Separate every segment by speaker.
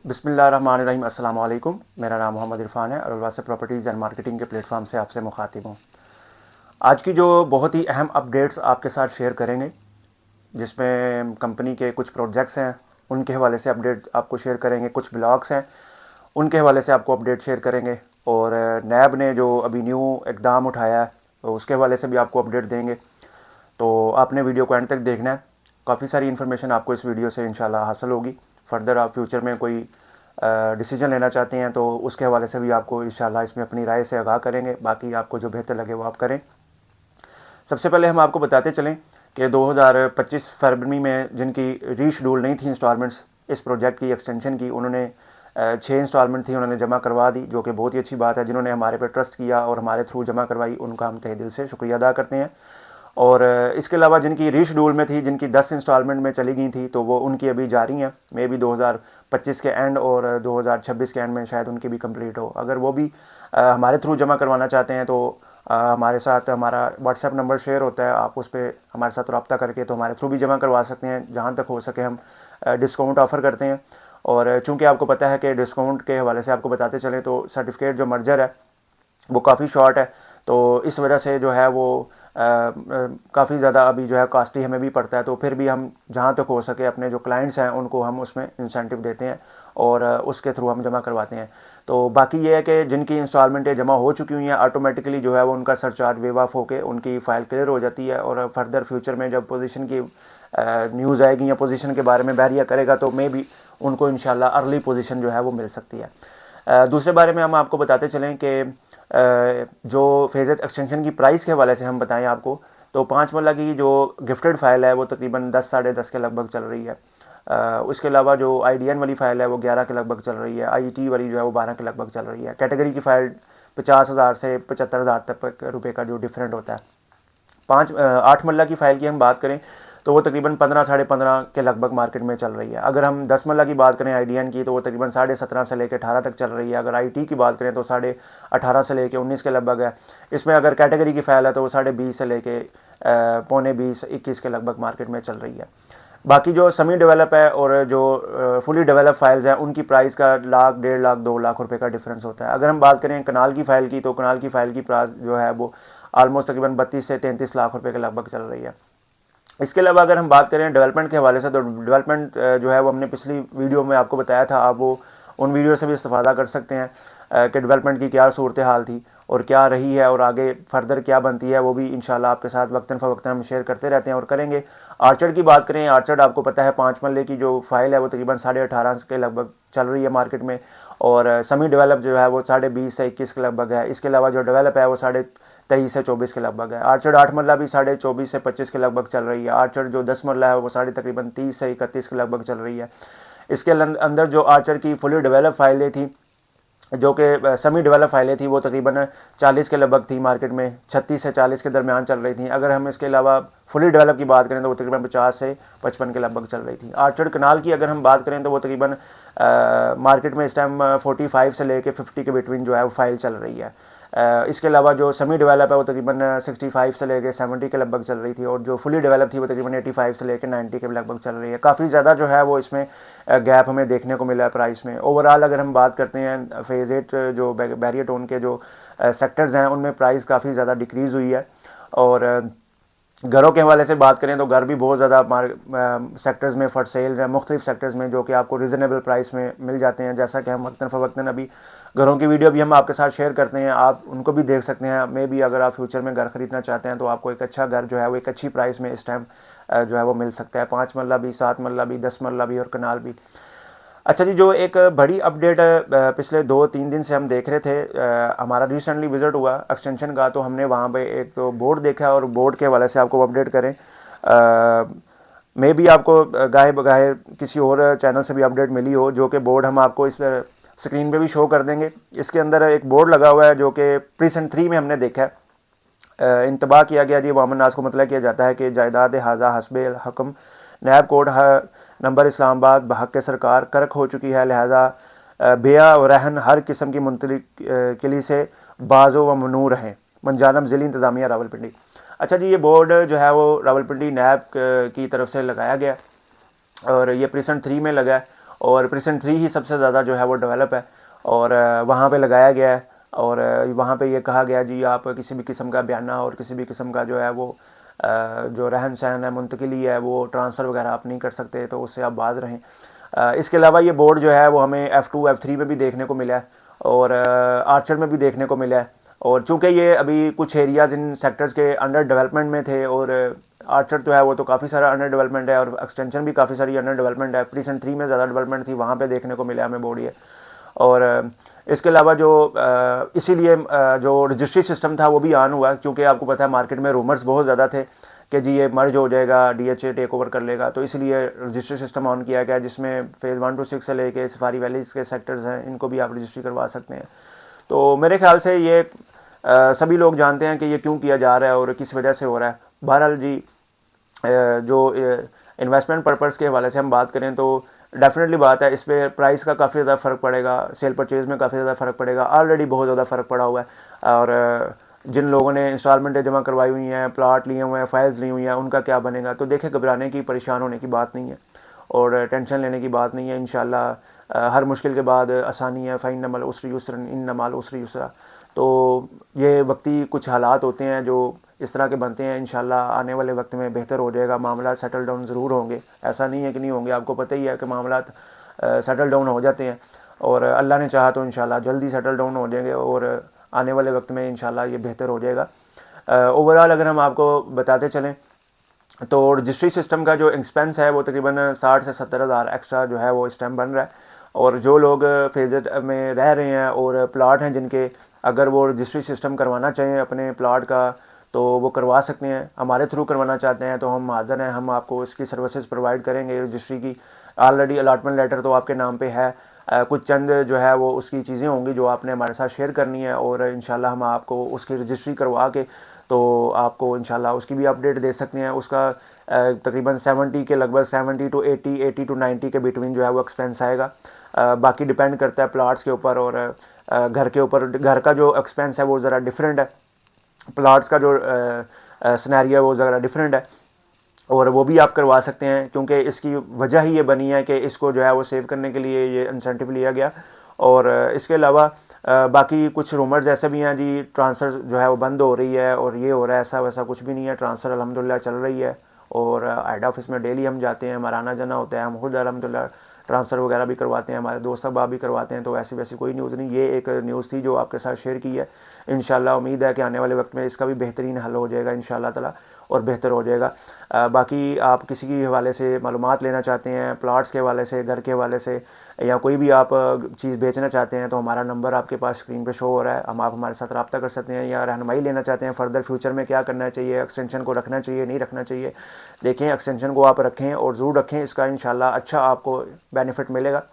Speaker 1: बिस्मिल्लाहिर्रहमानिर्रहीम। अस्सलाम वालेकुम। मेरा नाम मोहम्मद इरफान है और वासे प्रॉपर्टीज़ एंड मार्केटिंग के प्लेटफॉर्म से आपसे मुखातिब हूँ। आज की जो बहुत ही अहम अपडेट्स आपके साथ शेयर करेंगे, जिसमें कंपनी के कुछ प्रोजेक्ट्स हैं उनके हवाले से अपडेट आपको शेयर करेंगे, कुछ ब्लॉग्स हैं उनके हवाले से आपको अपडेट शेयर करेंगे, और नैब ने जो अभी न्यू इकदाम उठाया है तो उसके हवाले से भी आपको अपडेट देंगे। तो आपने वीडियो को एंड तक देखना है। काफ़ी सारी इन्फॉर्मेशन आपको इस वीडियो से इंशाल्लाह हासिल होगी। फर्दर आप फ्यूचर में कोई डिसीजन लेना चाहते हैं तो उसके हवाले से भी आपको इंशाल्लाह इसमें अपनी राय से आगाह करेंगे। बाकी आपको जो बेहतर लगे वो आप करें। सबसे पहले हम आपको बताते चलें कि 2025 फरवरी में जिनकी रीशेड्यूल नहीं थी इंस्टॉलमेंट्स इस प्रोजेक्ट की एक्सटेंशन की, उन्होंने 6 इंस्टॉलमेंट थी उन्होंने जमा करवा दी, जो कि बहुत ही अच्छी बात है। जिन्होंने हमारे पे ट्रस्ट किया और हमारे थ्रू जमा करवाई उनका हम तहे दिल से शुक्रिया अदा करते हैं। और इसके अलावा जिनकी रीशेड्यूल में थी, जिनकी 10 इंस्टॉलमेंट में चली गई थी, तो वो उनकी अभी जारी हैं। मे बी 2025 के एंड और 2026 के एंड में शायद उनकी भी कंप्लीट हो। अगर वो भी हमारे थ्रू जमा करवाना चाहते हैं तो हमारे साथ हमारा व्हाट्सएप नंबर शेयर होता है, आप उस पर हमारे साथ रब्ता करके तो हमारे थ्रू भी जमा करवा सकते हैं। जहाँ तक हो सके हम डिस्काउंट ऑफ़र करते हैं। और चूँकि आपको पता है कि डिस्काउंट के हवाले से आपको बताते चलें तो सर्टिफिकेट जो मर्जर है वो काफ़ी शॉर्ट है, तो इस वजह से जो है वो काफ़ी ज़्यादा अभी जो है कॉस्टली हमें भी पड़ता है। तो फिर भी हम जहाँ तक हो सके अपने जो क्लाइंट्स हैं उनको हम उसमें इंसेंटिव देते हैं और उसके थ्रू हम जमा करवाते हैं। तो बाकी ये है कि जिनकी इंस्टॉलमेंटें जमा हो चुकी हुई हैं ऑटोमेटिकली जो है वो उनका सरचार्ज वेव ऑफ होकर उनकी फ़ाइल क्लियर हो जाती है। और फर्दर फ्यूचर में जब पोजीशन की न्यूज़ आएगी या पोजीशन के बारे में बहरिया करेगा तो मे भी उनको इंशाल्लाह अर्ली पोजीशन जो है वो मिल सकती है। दूसरे बारे में हम आपको बताते चलें कि जो फेजेज एक्सटेंशन की प्राइस के हवाले से हम बताएं आपको, तो 5 मरला की जो गिफ्टेड फाइल है वो तकरीबन 10 साढ़े 10 के लगभग चल रही है। उसके अलावा जो आईडीएन वाली फ़ाइल है वो 11 के लगभग चल रही है। आईटी वाली जो है वो 12 के लगभग चल रही है। कैटेगरी की फ़ाइल 50,000 से 75,000 तक रुपये का जो डिफरेंट होता है। 8 मरला की फ़ाइल की हम बात करें तो वो तकरीबन 15 साढ़े 15 के लगभग मार्केट में चल रही है। अगर हम 10 मरला की बात करें आईडीएन की तो वो तकरीबन 17.5 से लेकर 18 तक चल रही है। अगर आईटी की बात करें तो 18.5 से लेकर 19 के लगभग है। इसमें अगर कैटेगरी की फ़ाइल है तो वो 20.5 से लेकर पौने 20 21 के लगभग मार्केट में चल रही है। बाकी जो सेमी डेवलप है और जो फुली डेवलप फाइल्स हैं उनकी प्राइस का लाख 1.5 लाख 2 लाख रुपए का डिफरेंस होता है। अगर हम बात करें कनाल की फ़ाइल की तो कनाल की फ़ाइल की प्राइस जो है वो ऑलमोस्ट तकरीबन 32 से 33 लाख रुपए के लगभग चल रही है। इसके अलावा अगर हम बात करें डेवलपमेंट के हवाले से तो डेवलपमेंट जो है वो हमने पिछली वीडियो में आपको बताया था, आप वो उन वीडियो से भी इस्तेफादा कर सकते हैं कि डेवलपमेंट की क्या सूरत हाल थी और क्या रही है और आगे फर्दर क्या बनती है। वो भी इंशाल्लाह आपके साथ वक्तन फ़वक्तन हम शेयर करते रहते हैं और करेंगे। आर्चर्ड की बात करें, आर्चर्ड आपको पता है 5 मरले की जो फाइल है वो तकरीबन 18.5 के लगभग चल रही है मार्केट में, और सेमी डेवलप जो है वो 20.5 से 21 के लगभग है। इसके अलावा जो डेवलप है वो 23 से 24 के लगभग है। आर्चर्ड 8 मरला भी 24.5 से 25 के लगभग चल रही है। आर्चर्ड जो 10 मरला है वो तकरीबन 30 से 31 के लगभग चल रही है। इसके अंदर जो आर्चर्ड की फुली डेवलप फाइलें थी, जो कि सेमी डेवलप फाइलें थी, वो तकरीबन 40 के लगभग थी मार्केट में, 36 से 40 के दरमियान चल रही थी। अगर हम इसके अलावा फुली डेवलप की बात करें तो वो तकरीबन 50 से 55 के लगभग चल रही थी। आर्चर्ड कनाल की अगर हम बात करें तो वो तकरीबन मार्केट में इस टाइम 45 से लेकर 50 के बिटवीन जो है वो फाइल चल रही है। इसके अलावा जो सेमी डेवलप है वो तकरीबन 65 से लेकर 70 के लगभग चल रही थी, और जो फुली डेवलप थी वो तकरीबन 85 से लेकर 90 के लगभग चल रही है। काफ़ी ज़्यादा जो है वो इसमें गैप हमें देखने को मिला है प्राइस में। ओवरऑल अगर हम बात करते हैं फेज़ 8 जो बैरियर टोन के जो सेक्टर्स हैं उनमें प्राइस काफ़ी ज़्यादा डिक्रीज़ हुई है। और घरों के हवाले से बात करें तो घर भी बहुत ज़्यादा सेक्टर्स में फॉर सेल है, मुख्तलिफ सेक्टर्स में, जो कि आपको रिजनेबल प्राइस में मिल जाते हैं। जैसा कि हम वक्तन फ़वक्तन अभी घरों की वीडियो भी हम आपके साथ शेयर करते हैं, आप उनको भी देख सकते हैं। मे भी अगर आप फ्यूचर में घर ख़रीदना चाहते हैं तो आपको एक अच्छा घर जो है वो एक अच्छी प्राइस में इस टाइम जो है वो मिल सकता है। 5 मरला भी, 7 मरला भी, 10 मरला भी और कनाल भी। अच्छा जी, जो एक बड़ी अपडेट पिछले 2-3 दिन से हम देख रहे थे, हमारा रिसेंटली विज़िट हुआ एक्सटेंशन का, तो हमने वहाँ पे एक तो बोर्ड देखा और बोर्ड के हवाले से आपको अपडेट करें। मे भी आपको गाहे बगाहे किसी और चैनल से भी अपडेट मिली हो, जो कि बोर्ड हम आपको इस स्क्रीन पे भी शो कर देंगे। इसके अंदर एक बोर्ड लगा हुआ है जो कि प्रीसेंट 3 में हमने देखा है। इंतबाह किया गया जी, वामन नास को मतलब किया जाता है कि जायदाद हाजा हस्बे हकम नैब कोड नंबर इस्लामाबाद बहक के सरकार करक हो चुकी है, लिहाजा बेया व रहन हर किस्म की मुंतकिली से बाज़ो व ममनू रहें। मंजानम ज़िली इंतज़ामिया रावलपिंडी। अच्छा जी, ये बोर्ड जो है वो रावलपिंडी नैब की तरफ से लगाया गया और ये प्रीसेंट 3 में लगा है। और प्रीसेंट 3 ही सबसे ज़्यादा जो है वो डेवलप है और वहाँ पे लगाया गया है। और वहाँ पे ये कहा गया जी आप किसी भी किस्म का बयाना और किसी भी किस्म का जो है वो जो रहन सहन है, मुंतकिली है, वो ट्रांसफ़र वगैरह आप नहीं कर सकते, तो उससे आप बाज रहें। इसके अलावा ये बोर्ड जो है वो हमें F2 F3 में भी देखने को मिला है और आर्चर में भी देखने को मिला है। और चूँकि ये अभी कुछ एरियाज़ इन सेक्टर्स के अंडर डेवलपमेंट में थे और आर्चर तो है वो तो काफ़ी सारा अंडर डेवलपमेंट है और एक्सटेंशन भी काफ़ी सारी अंडर डेवलपमेंट है। प्रीसेंट 3 में ज़्यादा डेवलपमेंट थी, वहाँ पे देखने को मिला हमें बोर्ड ये। और इसके अलावा जो इसीलिए जो रजिस्ट्री सिस्टम था वो भी ऑन हुआ, क्योंकि आपको पता है मार्केट में रूमर्स बहुत ज़्यादा थे कि जी ये मर्ज हो जाएगा, DHA टेक ओवर कर लेगा, तो इसलिए रजिस्ट्री सिस्टम ऑन किया गया, जिसमें फेज़ 1 to 6 से लेके सफारी वैलीज़ के सेक्टर्स हैं, इनको भी आप रजिस्ट्री करवा सकते हैं। तो मेरे ख्याल से ये सभी लोग जानते हैं कि ये क्यों किया जा रहा है और किस वजह से हो रहा है। बहरहाल जी जो इन्वेस्टमेंट पर्पज़ के हवाले से हम बात करें तो डेफिनेटली बात है, इस पर प्राइस का काफ़ी ज़्यादा फ़र्क पड़ेगा, सेल परचेज़ में काफ़ी ज़्यादा फ़र्क पड़ेगा, ऑलरेडी बहुत ज़्यादा फ़र्क पड़ा हुआ है। और जिन लोगों ने इंस्टॉलमेंटें जमा करवाई हुई हैं, प्लाट लिए हुए हैं, फाइल्स ली हुई हैं, उनका क्या बनेगा। तो देखें, घबराने की, परेशान होने की बात नहीं है और टेंशन लेने की बात नहीं है। इंशाल्लाह हर मुश्किल के बाद आसानी है, फ़इन्न मल उसरि युस्रन इन्न मल उसरि युस्रा। तो ये वक्ती कुछ हालात होते हैं जो इस तरह के बनते हैं, इंशाल्लाह आने वाले वक्त में बेहतर हो जाएगा, मामला सेटल डाउन ज़रूर होंगे, ऐसा नहीं है कि नहीं होंगे। आपको पता ही है कि मामला सेटल डाउन हो जाते हैं और अल्लाह ने चाहा तो इंशाल्लाह जल्दी सेटल डाउन हो जाएंगे और आने वाले वक्त में इंशाल्लाह ये बेहतर हो जाएगा। ओवरऑल अगर हम आपको बताते चलें तो रजिस्ट्री सिस्टम का जो एक्सपेंस है वो तकरीबन 60 से 70 हज़ार एक्स्ट्रा जो है वो इस टाइम बन रहा है। और जो लोग फेजेड में रह रहे हैं और प्लाट हैं जिनके, अगर वो रजिस्ट्री सिस्टम करवाना चाहें अपने प्लाट का तो वो करवा सकते हैं। हमारे थ्रू करवाना चाहते हैं तो हम हाज़िर हैं, हम आपको इसकी सर्विसेज प्रोवाइड करेंगे। रजिस्ट्री की ऑलरेडी अलॉटमेंट लेटर तो आपके नाम पे है, कुछ चंद जो है वो उसकी चीज़ें होंगी जो आपने हमारे साथ शेयर करनी है और इंशाल्लाह हम आपको उसकी रजिस्ट्री करवा के तो आपको इंशाल्लाह उसकी भी अपडेट दे सकते हैं। उसका तकरीबन 70 के लगभग 70 to 80, 80 to 90 के बिटवीन जो है वो एक्सपेंस आएगा। बाकी डिपेंड करता है प्लाट्स के ऊपर और घर के ऊपर। घर का जो एक्सपेंस है वो ज़रा डिफरेंट है, प्लाट्स का जो सिनेरियो है वो ज़रा डिफरेंट है और वो भी आप करवा सकते हैं, क्योंकि इसकी वजह ही ये बनी है कि इसको जो है वो सेव करने के लिए ये इंसेंटिव लिया गया। और इसके अलावा बाकी कुछ रूमर्स ऐसे भी हैं जी, ट्रांसफ़र जो है वो बंद हो रही है और ये हो रहा है, ऐसा वैसा कुछ भी नहीं है। ट्रांसफ़र अल्हम्दुलिल्लाह चल रही है और हेड ऑफिस में डेली हम जाते हैं, हमारा आना जाना होता है, हम खुद अल्हम्दुलिल्लाह ट्रांसफ़र वगैरह भी करवाते हैं, हमारे दोस्त अहबाब भी करवाते हैं। तो ऐसी वैसी कोई न्यूज़ नहीं, ये एक न्यूज़ थी जो आपके साथ शेयर की है। इंशाल्लाह उम्मीद है कि आने वाले वक्त में इसका भी बेहतरीन हल हो जाएगा इंशाल्लाह ताला और बेहतर हो जाएगा। बाकी आप किसी के हवाले से मालूमात लेना चाहते हैं, प्लाट्स के हवाले से, घर के हवाले से, या कोई भी आप चीज़ बेचना चाहते हैं तो हमारा नंबर आपके पास स्क्रीन पे शो हो रहा है, हम आप हमारे साथ रब्ता कर सकते हैं। या रहनुमाई लेना चाहते हैं फर्दर फ्यूचर में क्या करना चाहिए, एक्सटेंशन को रखना चाहिए नहीं रखना चाहिए, देखें एक्सटेंशन को आप रखें और ज़रूर रखें, इसका इंशाल्लाह अच्छा आपको बेनिफिट मिलेगा।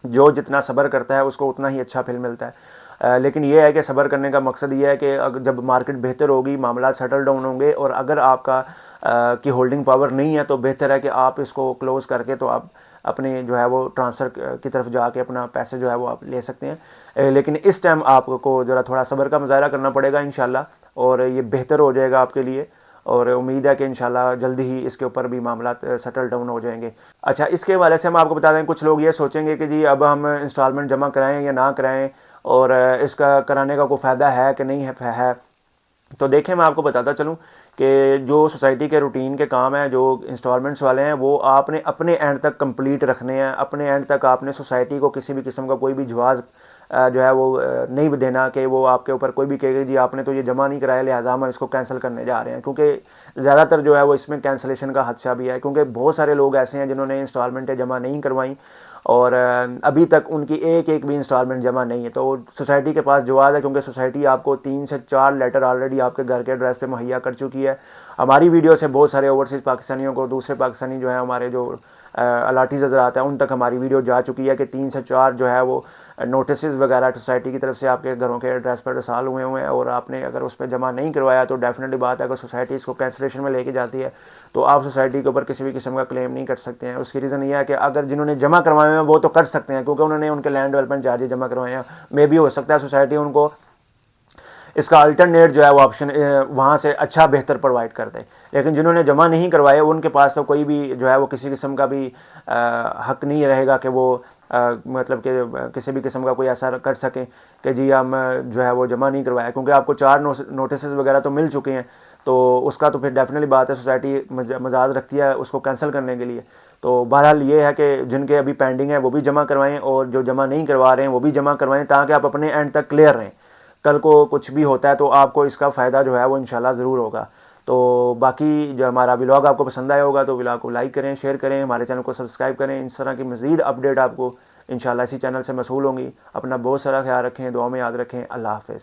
Speaker 1: जो जितना सब्र करता है उसको उतना ही अच्छा फल मिलता है। लेकिन ये है कि सब्र करने का मकसद ये है कि जब मार्केट बेहतर होगी, मामला सेटल डाउन होंगे और अगर आपका की होल्डिंग पावर नहीं है तो बेहतर है कि आप इसको क्लोज़ करके तो आप अपने जो है वो ट्रांसफ़र की तरफ जाके अपना पैसे जो है वो आप ले सकते हैं। लेकिन इस टाइम आपको ज़रा थोड़ा सब्र का मुज़ाहरा करना पड़ेगा इंशाल्लाह और ये बेहतर हो जाएगा आपके लिए और उम्मीद है कि इंशाल्लाह जल्दी ही इसके ऊपर भी मामला सेटल डाउन हो जाएंगे। अच्छा, इसके हवाले से हम आपको बता दें, कुछ लोग ये सोचेंगे कि जी अब हम इंस्टॉलमेंट जमा कराएं या ना कराएं और इसका कराने का कोई फ़ायदा है कि नहीं है। तो देखें, मैं आपको बताता चलूँ कि जो सोसाइटी के रूटीन के काम हैं, जो इंस्टॉलमेंट्स वाले हैं, वो आपने अपने एंड तक कंप्लीट रखने हैं। अपने एंड तक आपने सोसाइटी को किसी भी किस्म का कोई भी जवाब जो है वो नहीं देना कि वो आपके ऊपर कोई भी कहेगा जी आपने तो ये जमा नहीं कराया लिहाजा हम इसको कैंसिल करने जा रहे हैं, क्योंकि ज़्यादातर जो है वो इसमें कैंसिलेशन का हादसा भी है। क्योंकि बहुत सारे लोग ऐसे हैं जिन्होंने इंस्टॉलमेंटें जमा नहीं करवाई और अभी तक उनकी एक एक भी इंस्टॉलमेंट जमा नहीं है। तो सोसाइटी के पास जवाब है, क्योंकि सोसाइटी आपको 3 से 4 लेटर ऑलरेडी आपके घर के एड्रेस पे मुहैया कर चुकी है। हमारी वीडियो से बहुत सारे ओवरसीज़ पाकिस्तानियों को, दूसरे पाकिस्तानी जो है हमारे जो अलाटीज़ हज़रात हैं, उन तक हमारी वीडियो जा चुकी है कि 3 से 4 जो है वो नोटिस वगैरह सोसाइटी की तरफ से आपके घरों के एड्रेस पर रसाल हुए हैं और आपने अगर उस पर जमा नहीं करवाया तो डेफिनेटली बात है, अगर सोसाइटी इसको कैंसिलेशन में लेके जाती है तो आप सोसाइटी के ऊपर किसी भी किस्म का क्लेम नहीं कर सकते हैं। उसकी रीज़न ये है कि अगर जिन्होंने जमा करवाए हैं वो तो कर सकते हैं, क्योंकि उन्होंने उनके लैंड डेवलपमेंट चार्जेज जमा करवाए हैं। मे भी हो सकता है सोसाइटी उनको इसका अल्टरनेट जो है वो ऑप्शन वहाँ से अच्छा बेहतर प्रोवाइड कर दे। लेकिन जिन्होंने जमा नहीं करवाए उनके पास तो कोई भी जो है वो किसी किस्म का भी हक नहीं रहेगा कि वो मतलब कि किसी भी किस्म का कोई ऐसा कर सकें कि जी हम जो है वो जमा नहीं करवाया, क्योंकि आपको 4 नोटिस वगैरह तो मिल चुके हैं। तो उसका तो फिर डेफिनेटली बात है, सोसाइटी मजाज रखती है उसको कैंसिल करने के लिए। तो बहरहाल ये है कि जिनके अभी पेंडिंग है वो भी जमा करवाएं, और जो जमा नहीं करवा रहे हैं वो भी जमा करवाएं, ताकि आप अपने एंड तक क्लियर रहें। कल को कुछ भी होता है तो आपको इसका फ़ायदा जो है वो इंशाल्लाह ज़रूर होगा। तो बाकी जो हमारा व्लॉग आपको पसंद आया होगा तो व्लॉग को लाइक करें, शेयर करें, हमारे चैनल को सब्सक्राइब करें। इस तरह की मज़ीद अपडेट आपको इंशाल्लाह इसी चैनल से मसूल होंगी। अपना बहुत सारा ख्याल रखें, दुआ में याद रखें। अल्लाह हाफ़िज़।